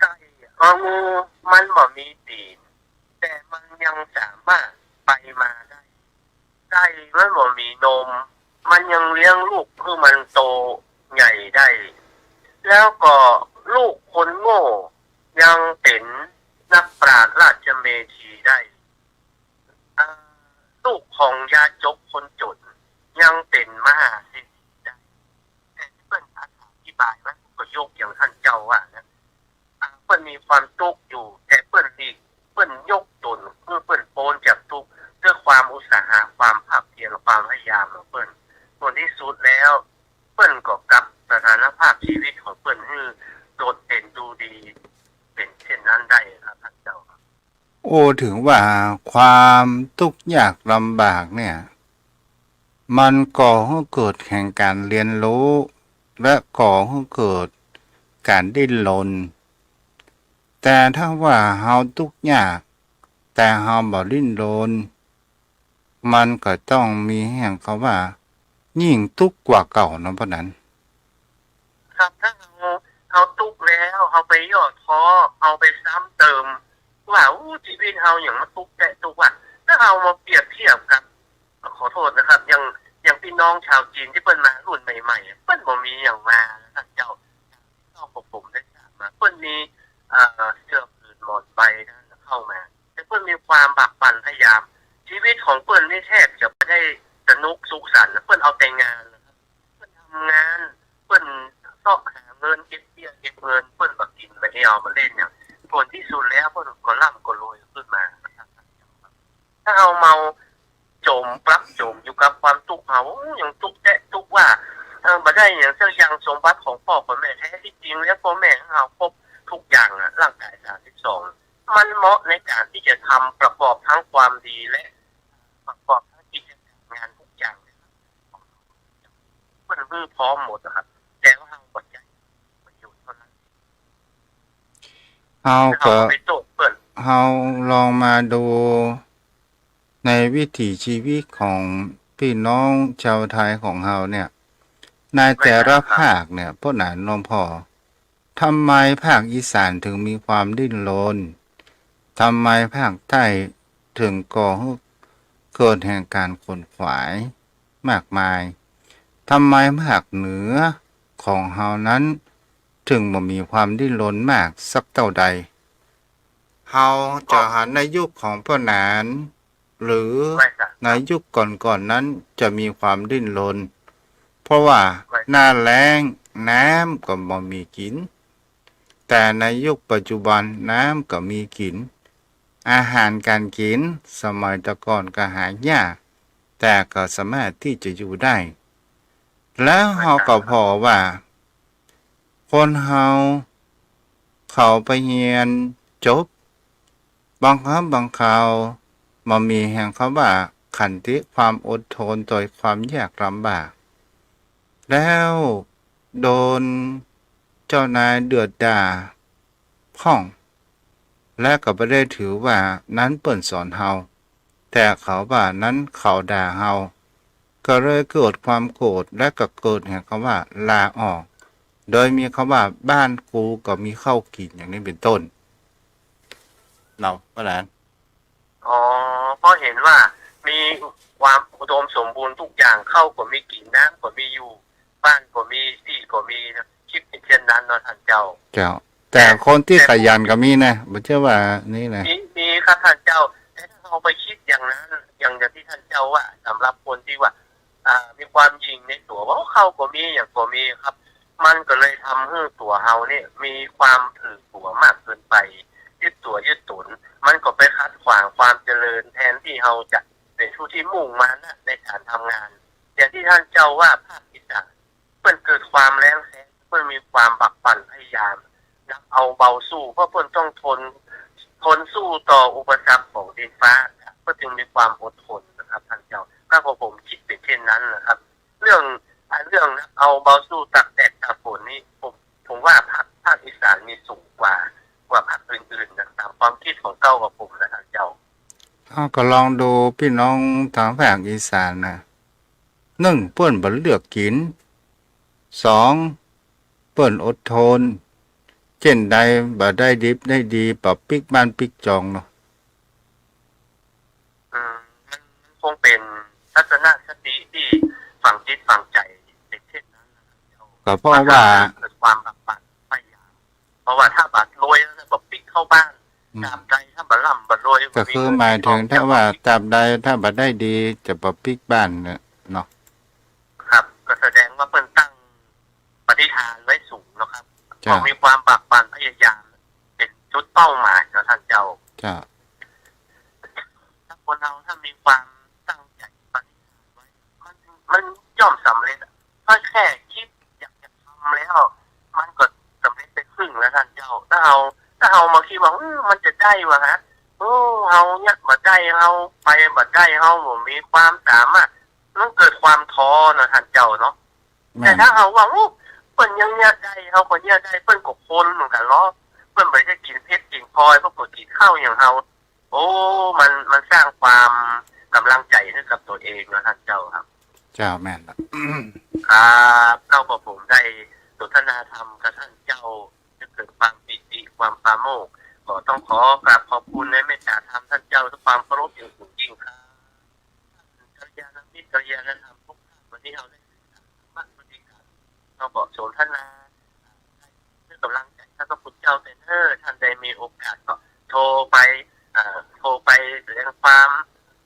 S2: ไก่งูมันบ่มีตีนแต่มันยังสามารถไปมาได้ไก่มันบ่มีนมมันยังเลี้ยงลูกคือมันโตใหญ่ได้แล้วก็ลูกคนโง่ยังเป็นนักปราชญ์ราชเมธีได้ลูกของยาจกคนจนยังเป็นมหาเศรษฐีได้แต่ที่เพิ่นอธิบายไว้ก็ยกอย่างท่านเจ้าว่านะเพิ่นมีความทุกข์อยู่แต่เพิ่นยกตนเพิ่นโปนจากทุกข์ด้วยความอุตสาหะความภาคเพียรความพยายามของเพิ่นส่วนที่สุดแล้วเพิ่นก็กลับสถานภาพชีวิตของเพิ่นให้โดดเด่นดูดีเป็นเช่นนั้นได้ครับท่านเจ้า
S1: โอ้ถึงว่าความทุกข์ยากลำบากเนี่ย มันก่อให้เกิดแห่งการเรียนรู้ และก่อให้เกิดการดิ้นรนแต่ถ้าว่าเฮาทุกข์ยากแต่เฮาบ่ดิ้นรนมันก็ต้องมีแห่งเขาว่ายิ่งทุกข์กว่าเก่าเนาะเพราะนั้น
S2: ครับถ้าเราตุกแล้วเราไปย่อท้อเอาไปซ้ำเติมว่าชีวิตเราอย่างมาตุกแต่ตุกว่าถ้าเรามาเปรียบเทียบกับขอโทษนะครับอย่างพี่น้องชาวจีนที่เปิ้นมารุ่นใหม่ๆเปิ้นบ่มีอย่างมาท่านเจ้าผมได้ทราบมาเปิ้นมีเสื้อผืนหมอนใบนั่นเข้ามาแต่เปิ้นมีความบักบั่นพยายามชีวิตของเปิ้นนี่แทบจะไม่ได้สนุกสุขสันต์เปิ้นเอาแต่งานนะครับเปิ้นทำงานเปิ้นซอกหาเงินเก็บเบี้ยเก็บเงินเปิ้นก็กินไปให้เอามาเล่นเนี่ยผลที่สุดแล้วเปิ้นก็ร่ำก็รวยขึ้นมาถ้าเอาเมาจมปลักจมอยู่กับความทุกข์เขาอย่างทุกข์แต่ทุกข์ว่าบ่ได้อย่างเช่นอย่างสมบัติของพ่อของแม่แท้ที่จริงแล้วพ่อแม่ของเราครบทุกอย่างร่างกาย32มันเหมาะในการที่จะทำประกอบทั้งความดีและประกอบทั้งกิจการงานทุกอย่างมันพร้อมหมดนะครับแต่ว่าเราปัจจัยประโยชน์เท่านั้น
S1: เฮาก็
S2: ไปโจทย์เปิด
S1: เฮาลองมาดูในวิถีชีวิตของพี่น้องชาวไทยของเฮาเนี่ยในแต่ละภาคเนี่ยพวกนั้นหลวงพ่อทำไมภาคอีสานถึงมีความดิ้นรนทำไมภาคใต้ถึงก่อให้เกิดแห่งการขนขวายมากมายทำไมภาคเหนือของเฮานั้นถึงบ่มีความดิ้นรนมากสักเท่าใดเฮาจะหันในยุคของพ่อนานหรือในยุคก่อนๆนั้นจะมีความดิ้นรนเพราะว่าหน้าแล้งน้ำก็บ่มีกินแต่ในยุคปัจจุบันน้ำก็มีกินอาหารการกินสมัยแต่ก่อนก็หายากแต่ก็สามารถที่จะอยู่ได้แล้วเฮาก็พอว่าคนเฮาเขาไปเรียนจบบางครั้งบางคราวมันมีแห่งเขาว่าขันติความอดทนต่อความยากลำบากแล้วโดนเจ้านายเดือดด่าพ่องและก็บ่ได้ถือว่านั้นเปิ้นสอนเฮาแต่เขาว่านั้นเขาด่าเฮาก็เลยเกิดความโกรธและก็เกิดแห่งคำว่าลาออกโดยมีคำว่าบ้านกูก็มีข้าวกินอย่างนี้เป็นต้นเนาะว่านั้น
S2: เพราะเห็นว่ามีความอุดมสมบูรณ์ทุกอย่างเข้าก็มีกินน้ำก็มีอยู่บ้านก็มีที่ก็มีนะคิดเป็นเช่นนั้นเนาะท่านเจ้า
S1: แต่คนที่ขยันก็มีนะบ่เชื่อว่านี่นะ
S2: มีครับท่านเจ้าแต่ถ้าเราไปคิดอย่างนั้นอย่างที่ท่านเจ้าว่าสำหรับคนที่ว่ามีความยิงในตัวว่าเข้าก็มีอย่างก็มีครับมันก็เลยทำให้ตัวเฮาเนี่ยมีความถือตัวมากเกินไปยึดตัวยึดตนมันก็ไปขัดขวางความเจริญแทนที่เฮาจะเป็นผู้ที่มุ่งมั่นในการทำงานอย่างที่ท่านเจ้าว่าภาคอีสานเพิ่นเกิดความแรงแค้นเพิ่นมีความบักบั่นพยายามนักเอาเบาสู้เพราะเพิ่นต้องทนสู้ต่ออุปสรรคของดินฟ้าเพื่อจึงมีความอดทนนะครับท่านเจ้าถ้าผมคิดเป็นเช่นนั้นนะครับ เรื่องเอาเบาสู้ตักแดดตักฝนนี่ผมว่าภาคอีสานมีสูงกว่าภาคอื่นๆนะตามความคิดของเก้ากับผมนะท่านเจ้า
S1: ก็ลองดูพี่น้องทางภาคอีสานนะ1เปิ้นบ่เลือกกิน2เปิ้นอดทนเช่นใดบ่ได้ดิบได้ดีปรับปิกบ้านปิกจองเนาะ
S2: มันคงเป็นทัศนคติที่ฝังจิตฝังใจเป็นเช่นนั้น
S1: ก็เพราะว่า
S2: เกิดความบักบั่นพยายามเพราะว่าถ้าบัดรวยแล้วแบบปิกเข้าบ้านตามใจถ้าบัดร่ำบัดรวย
S1: ก็คือหมายถึงถ้าว่าตามใดถ้าบัดได้ดีจะปรับปิกบ้านเนาะ
S2: ครับก็แสดงว่าเพิ่นตั้งปฏิฐานไว้สูงเนาะครับมีความบักบั่นพยายามเป็นจุดเป้าหมายเนาะท่านเจ้าถ้าคนเราถ้ามีความตั้งใจปฏิฐานไว้มันย่อมสำเร็จถ้าแค่คิดอยากจะทำแล้วมันก็สำเร็จไปครึ่งแล้วท่านเจ้าถ้าเอามาคิดว่ามันจะได้วะฮะเฮาเนี่ยบ่ได้เฮาไปบ่ได้เฮาบ่มีความสามารถมัน เกิดความท้อนะท่านเจ้าเนาะ
S1: แม่
S2: แต่
S1: น
S2: ถ้าเอาว่าโอ้เปิ้นยังเนี่ยได้เขาคนเนี่ยได้เปิ้นก็คนเหมือนกันเนาะเปิ้นไปได้กินเพชรกินพลอยเพราะกดกินข้าวอย่างเฮาโอ้มันสร้างความกำลังใจให้กับตัวเองนะท่านเจ้าครับ
S1: เจ้าแม่นละ
S2: ครับเข้ากับผมได้สนทนาธรรมกับท่านเจ้าจะเกิดความปิติความปราโมกข์ก็ต้องขอกราบขอบคุณในเมตตาธรรมท่านเจ้าด้วยความเคารพอย่างสูงยิ่งครับกัลยาณมิตรกัลยาณธรรมทุกท่านวันนี้เราได้ศึกษาธรรมะบริการเราบอกสนทนาเพื่อกำลังใจท่านพระพุทธเจ้าแต่เนิ่นท่านใดมีโอกาสก็โทรไปแสดงความ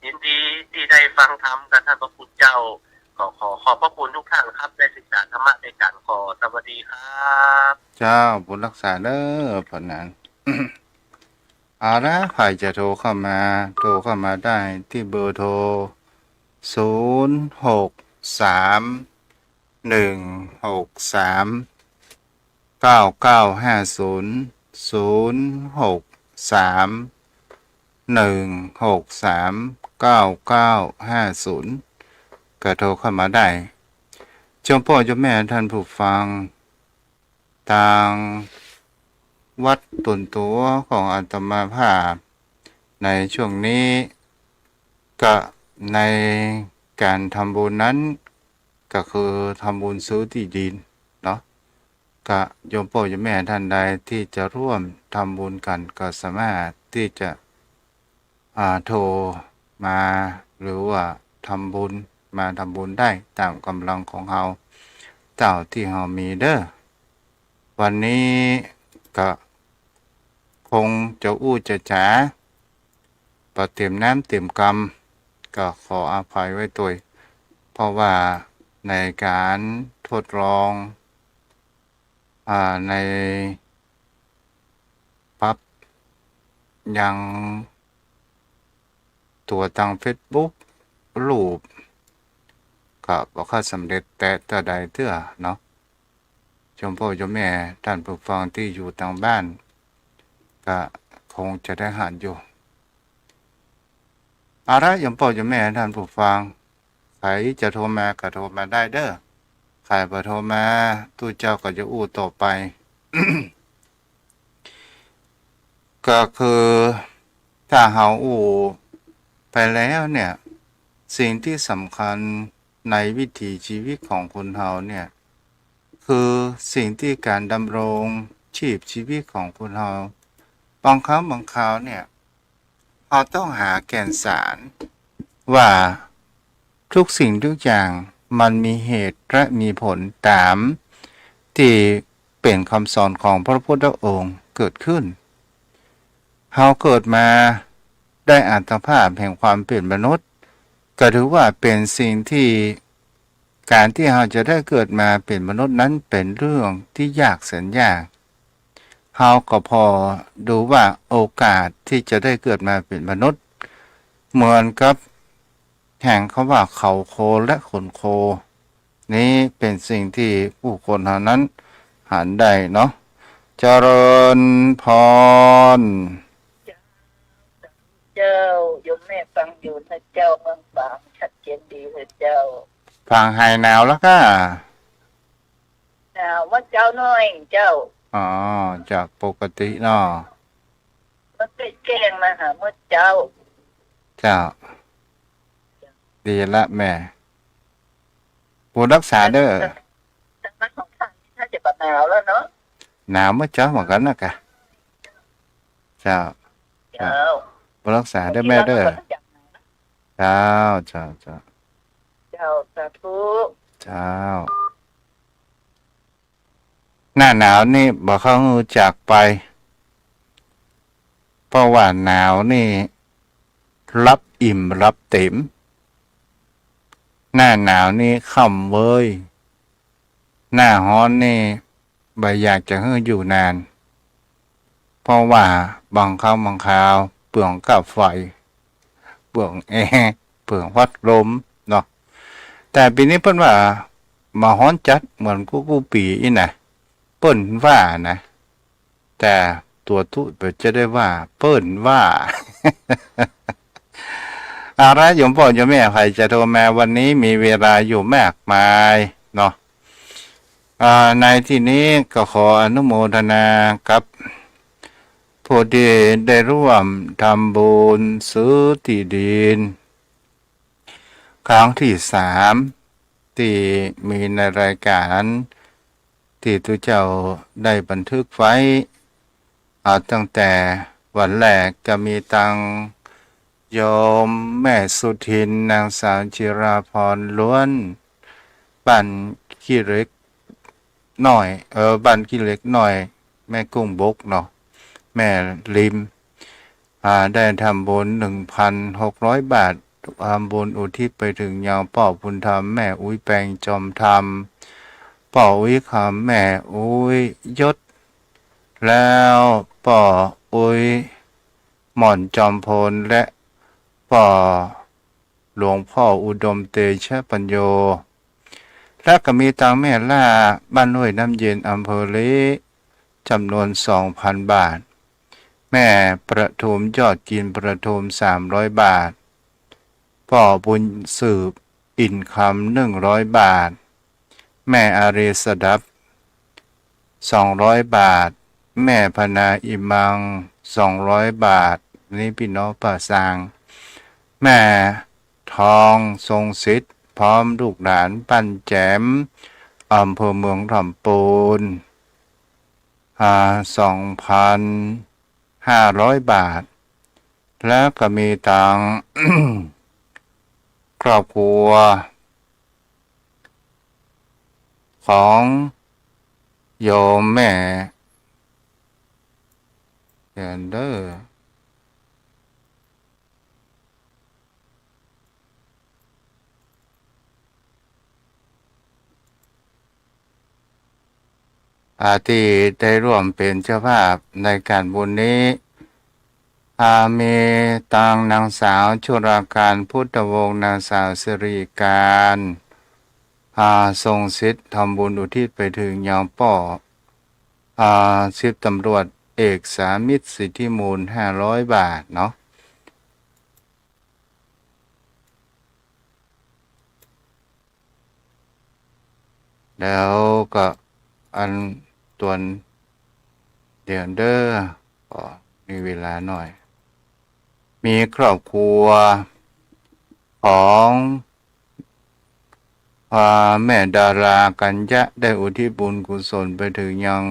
S2: ยินดีที่ได้ฟังธรรมกับท่านพระพุทธเจ้า ขอบพระคุณทุกท่านครับได้ศึกษาธรรมะในการขอสวัสดีครับ
S1: เจ้าบุญรักษาเด้อผลนั้น เอาละใครจะโทรเข้ามาได้ที่เบอร์โทร0631639950ก็โทรเข้ามาได้เจ้าพ่อเจ้าแม่ท่านผู้ฟังทางวัดตุนตัวของอาตมาภาพในช่วงนี้ก็ในการทำบุญนั้นก็คือทำบุญซื้อที่ดินเนาะก็โยมพ่อโยมแม่ท่านใดที่จะร่วมทำบุญกันก็สามารถที่จะโทรมาหรือว่าทำบุญได้ตามกำลังของเราเท่าที่เรามีเด้อวันนี้ก็คงจะจะจ๋าประเตรียมน้ำเตรียมกรรมก็ขออภัยไว้ตัวเพราะว่าในการทดลองในปั๊บยังตัวทาง Facebook รูปก็บ่ค่อยสำเร็จแต่ใดเตื้อเนาะชมพ่อชมแม่ท่านผู้ฟังที่อยู่ทางบ้านก็คงจะได้หันอยู่เอาละยมพ่อชมแม่ท่านผู้ฟังใครจะโทรมาก็โทรมาได้เด้อใครบ่โทรมาตู้เจ้าก็จะต่อไป ก็คือถ้าเฮาไปแล้วเนี่ยสิ่งที่สำคัญในวิถีชีวิตของคนเฮาเนี่ยคือสิ่งที่การดำรงชีวิตของคนเฮาบางครั้งบางคราวเนี่ยเราต้องหาแก่นสารว่าทุกสิ่งทุกอย่างมันมีเหตุและมีผลตามที่เป็นคำสอนของพระพุทธองค์เกิดขึ้นเราเกิดมาได้อัตภาพแห่งความเป็นมนุษย์ก็ถือว่าเป็นสิ่งที่การที่เราจะได้เกิดมาเป็นมนุษย์นั้นเป็นเรื่องที่ยากแสนยากเราก็พอดูว่าโอกาสที่จะได้เกิดมาเป็นมนุษย์เหมือนกับแห่งคำว่าเขาโคและขนโคนี้เป็นสิ่งที่ผู้คนเหล่านั้นหันได้เนาะเจริญพร
S3: เจ้าโยมแม่ฟังอยู่นะเจ้าเมืองบางชัดเจนดีเลยเจ้า
S1: ฟังหายหนาวแล้วก็
S3: หนาวว่าเจ้าน้อยเจ้า
S1: จากปกติเนาะ
S3: มันไปแกล้งมาหาเมื่อเจ้า
S1: ดีละแม่ผู้รักษาเด้อ
S3: แต่มันของท่านถ้าจะหนาวแล้วเนาะ
S1: หนาวเมื่อเช้าเหมือนกันนะกะเจ้าผู้รักษาเด้อแม่เด้อเจ้า
S3: สาธุ
S1: เจ้าหน้าหนาวนี่บอกเขาจากไปเพราะว่าหนาวนี่รับอิ่มรับเต็มหน้าหนาวนี่ค่ำเว้ยหน้าร้อนนี่บ่อยากจะให้อยู่นานเพราะว่าบางครั้งบางคราวเปลืองกับไฟเปลืองแอร์เปลืองพัดลมเนาะแต่ปีนี้เพิ่นว่ามาฮ้อนจัดเหมือนกูปีอีน่ะเปิ้นว่านะแต่ตัวตุจะได้ว่าเปิ้นว่า เอาละโยมพ่อโยมแม่ใครจะโทรมาวันนี้มีเวลาอยู่มากมายเนาะในที่นี้ก็ขออนุโมทนากับผู้ที่ได้ร่วมทำบุญซื้อที่ดินครั้งที่3ที่มีในรายการที่ทุกเจ้าได้บันทึกไว้ตั้งแต่วันแรกก็มีตังโยมแม่สุทินนางสาวจิราพรล้วนบ้านขี้เหล็กหน่อยบ้านขี้เหล็กหน่อยแม่กุ้งบกเนาะแม่ริมได้ทำบุญ 1,600 บาททำบุญอุทิศไปถึงยาวป่อบุญธรรมแม่อุ้ยแปลงจอมธรรมป่ออุ้ยคำแม่อุ้ยยศแล้วป่ออุ้ยหม่อนจอมพลและป่อหลวงพ่ออุดมเตชะปัญโยและก็มีตังแม่ล่าบ้านห้วยน้ำเย็นอำเภอเลจำนวน 2,000 บาทแม่ประทุมยอดกินประทุม300 บาทป่อบุญสืบอินคำ100 บาทแม่อารีสดับ200 บาทแม่พนาอิมัง200 บาทนี่พี่น้องป่าสางแม่ทองทรงสิทธิ์พร้อมลูกหลานปั้นแจมอำเภอเมืองลำปูน2,500 บาทแล้วก็มีตัง ครอบครัวของโยมแม่เดี๋ยวเด้อที่ได้ร่วมเป็นเจ้าภาพในการบุญนี้มีตังนางสาวชุราการพุทธวงศ์นางสาวสิริการทรงสิทธิ์ทำบุญอุทิศไปถึงยามป่อ10ตำรวจเอกสามิตรสิทธิมูล500 บาทเนาะแล้วก็อันตัวเดี๋ยวเด้อก็มีเวลาหน่อยมีครอบครัวของแม่ดารากัญญะได้อุทิศบุญกุศลไปถึงยัง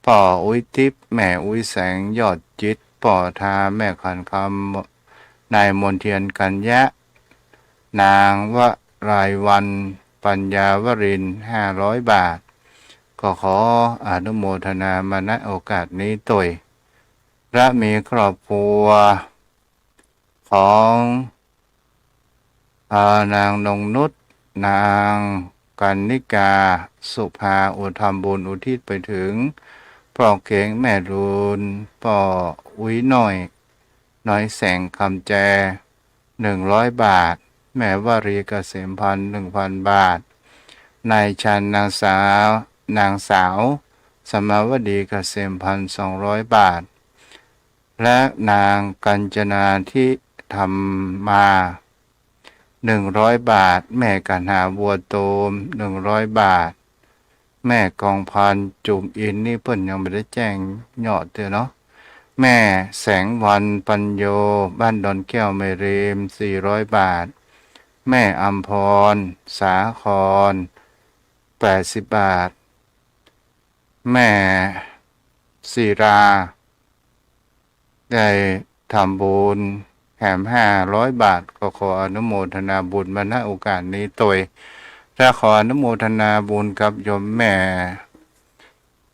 S1: ป่ออุ้ยทิพย์แม่อุ้ยแสงยอดจิตป่อทาแม่ขันคำนายมนเทียนกัญญะนางวรายวันปัญญาวรินทร์500 บาทก็ขออนุโมทนามาณโอกาสนี้ตัวยและมีครอบครัวของนางนงนุชนางกันนิกาสุภาอุทธรรมบุญอุทิศไปถึงป่อเก่งแม่รุนป่ออุ้ยหน่อยแสงคำแจ100 บาทแม่วารีเกษมพันธ์ 1,000 บาทนายชันนางสาวสมาวดีเกษมพันธ์200 บาทและนางกัญจนาที่ทำมา100 บาทแม่กันหาบัวโตม100 บาทแม่กองพันจุ่มอินนี่เพิ่นยังไม่ได้แจ้งยอดเนาะแม่แสงวันปัญโยบ้านดอนแก้วเมรีม400 บาทแม่อัมพรสาคร80 บาทแม่ศิราได้ทำบุญแถม500 บาทก็ขออนุโมทนาบุญมาณโอกาสนี้ตัวยและขออนุโมทนาบุญกับโยมแม่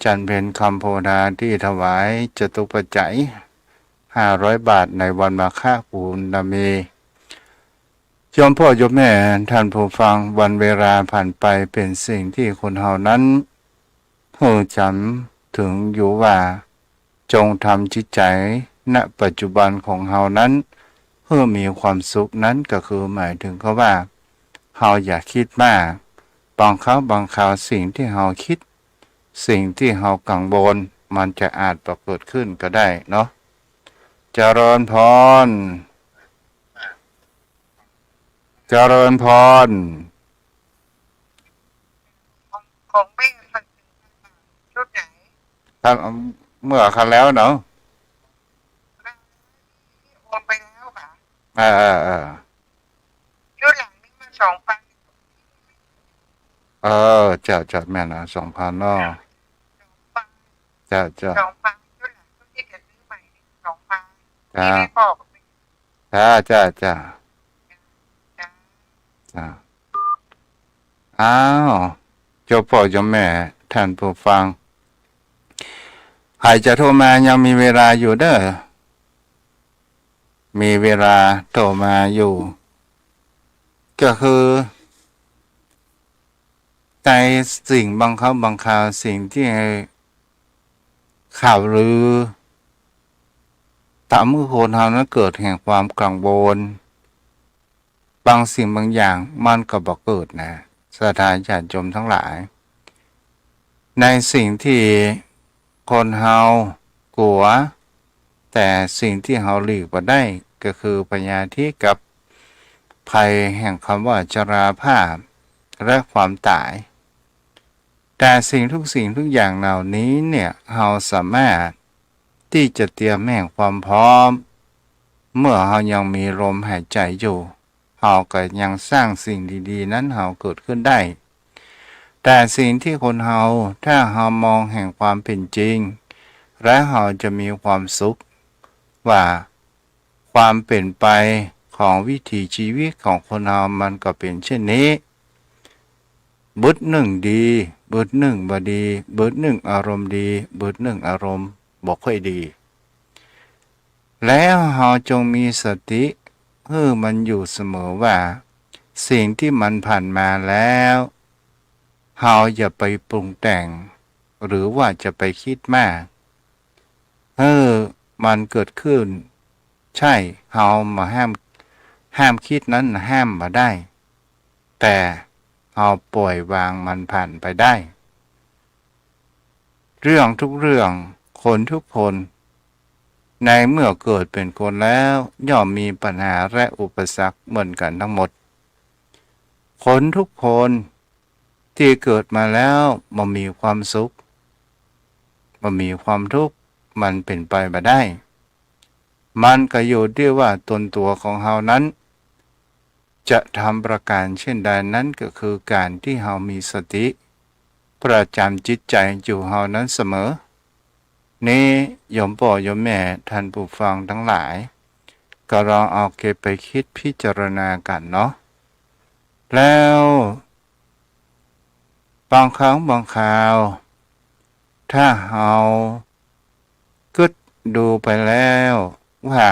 S1: จันเพ็ญคำโพธาที่ถวายจตุปัจจัย500 บาทในวันมาฆบูณมีโยมพ่อโยมแม่ท่านผู้ฟังวันเวลาผ่านไปเป็นสิ่งที่คนเฮานั้นจำถึงอยู่ว่าจงทำจิตใจณปัจจุบันของเฮานั้นเพื่อมีความสุขนั้นก็คือหมายถึงเขาว่าเฮาอย่าคิดมากบางคราวสิ่งที่เฮาคิดสิ่งที่เฮากังวลมันจะอาจปรากฏขึ้นก็ได้เนาะเจริญพร เจริญพร
S3: ของแม่สักชุดไหน
S1: ท่านเมื่อคันแล้วเนาะ
S3: โอนไปแล้วค่ะ
S1: เออ
S3: ชุดหลังนี้มัน2,000
S1: จะแม่นะ2,000เนาะจะ
S3: 2,000ชุดหลังชุดที่จะซื้อใหม่2,000
S1: จ้า
S3: ที่ได้บอก
S1: จ้า
S3: จ้า
S1: อ้าวเจ้าพ่อเจ้าแม่ท่านผู้ฟังหายจะโทรมายังมีเวลาอยู่เด้อมีเวลาโทรมาอยู่ ก็คือในสิ่งบางคราวสิ่งที่ข่าวลือทำให้คนเรานั้นเกิดแห่งความกังวลบางสิ่งบางอย่างมันก็บอกเกิดนะสถานญาติโยมทั้งหลายในสิ่งที่คนเฮากลัวแต่สิ่งที่เฮาหลีกบ่ได้ก็คือพยาธิกับภัยแห่งคำว่าชราภาพและความตายแต่สิ่งทุกอย่างเหล่านี้เนี่ยเฮาสามารถที่จะเตรียมแห่งความพร้อมเมื่อเฮายังมีลมหายใจอยู่เฮาก็ยังสร้างสิ่งดีๆนั้นเฮาเกิดขึ้นได้แต่สิ่งที่คนเฮาถ้าเฮามองแห่งความเป็นจริงและเฮาจะมีความสุขว่าความเป็นไปของวิถีชีวิตของคนเฮามันก็เป็นเช่นนี้บึดหนึ่งดีบึดหนึ่งบ่ดีบึดหนึ่งอารมณ์ดีบึดหนึ่งอารมณ์บ่ค่อยดีแล้วเฮาจงมีสติมันอยู่เสมอว่าสิ่งที่มันผ่านมาแล้วเฮาอย่าไปปรุงแต่งหรือว่าจะไปคิดมากมันเกิดขึ้นใช่เฮามาห้ามคิดนั้นห้ามมาได้แต่เฮาปล่อยวางมันผ่านไปได้เรื่องทุกเรื่องคนทุกคนในเมื่อเกิดเป็นคนแล้วย่อมมีปัญหาและอุปสรรคเหมือนกันทั้งหมดคนทุกคนที่เกิดมาแล้วมันมีความสุขมันมีความทุกข์มันเป็นไปบ่ได้มันก็อยู่ที่ว่าตนตัวของเฮานั้นจะทำประการเช่นใดนั้นก็คือการที่เฮามีสติประจำจิตใจอยู่เฮานั้นเสมอนี่โยมพ่อโยมแม่ท่านผู้ฟังทั้งหลายก็ลองเอาเก็บไปคิดพิจารณากันเนาะแล้วบางครั้งบางคราวถ้าเฮาก็ดูไปแล้วว่า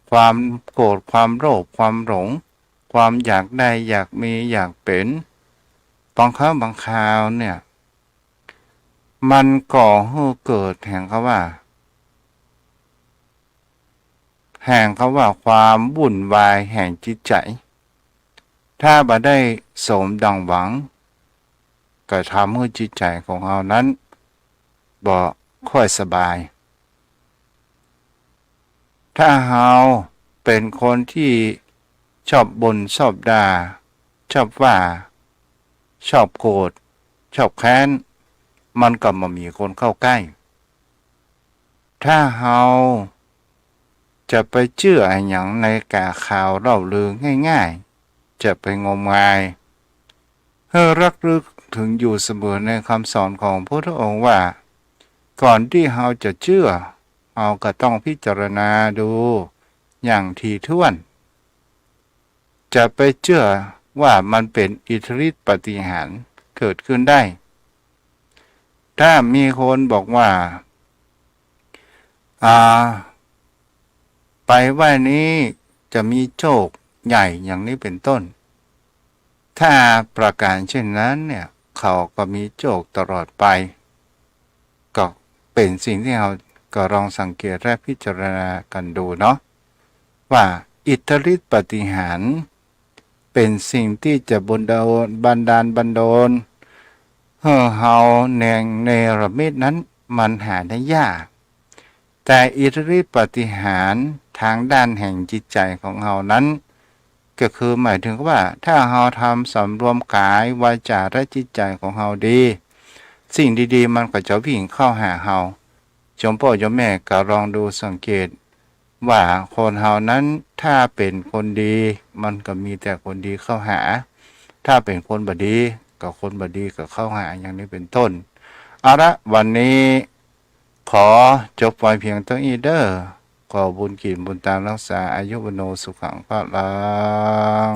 S1: ความโกรธความโลภความหลงความอยากได้อยากมีอยากเป็นบางครั้งบางคราวเนี่ยมันก่อให้เกิดแห่งเขาว่าความวุ่นวายแห่งจิตใจถ้าบ่ได้สมดังหวังก็ทำให้จิตใจของเรานั้นบ่ค่อยสบายถ้าเราเป็นคนที่ชอบบ่นชอบด่าชอบว่าชอบโกรธชอบแค้นมันก็มามีคนเข้าใกล้ถ้าเราจะไปเชื่ออย่างในกาข่าวเล่าลือง่ายๆจะไปงมงายรักลึกถึงอยู่เสมอในคำสอนของพระพุทธองค์ว่าก่อนที่เราจะเชื่อเราก็ต้องพิจารณาดูอย่างถี่ถ้วนจะไปเชื่อว่ามันเป็นอิทธิฤทธิปาฏิหาริย์เกิดขึ้นได้ถ้ามีคนบอกว่าไปว่านี้จะมีโชคใหญ่อย่างนี้เป็นต้นถ้าประการเช่นนั้นเนี่ยเขาก็มีโชคตลอดไปก็เป็นสิ่งที่เราก็ลองสังเกตและพิจารณากันดูเนาะว่าอิทธิฤทธิปาฏิหาริย์เป็นสิ่งที่จะบันดาลเฮาในระมิดนั้นมันหาได้ยากแต่อิทธิฤทธิปาฏิหาริย์ทางด้านแห่งจิตใจของเฮานั้น ก็คือหมายถึงว่าถ้าเราทำสำรวมกายวาจาและจิตใจของเราดี สิ่งดีๆมันก็จะวิ่งเข้าหาเราจมพ่อจมแม่ก็ลองดูสังเกตว่าคนเฮานั้นถ้าเป็นคนดีมันก็มีแต่คนดีเข้าหา ถ้าเป็นคนบดีก็คนบดีก็เข้าหาอย่างนี้เป็นต้นเอาละวันนี้ขอจบไว้เพียงเท่านี้เด้อขอบุญกินบุญตามรักษาอายุวโนสุขังพระลัง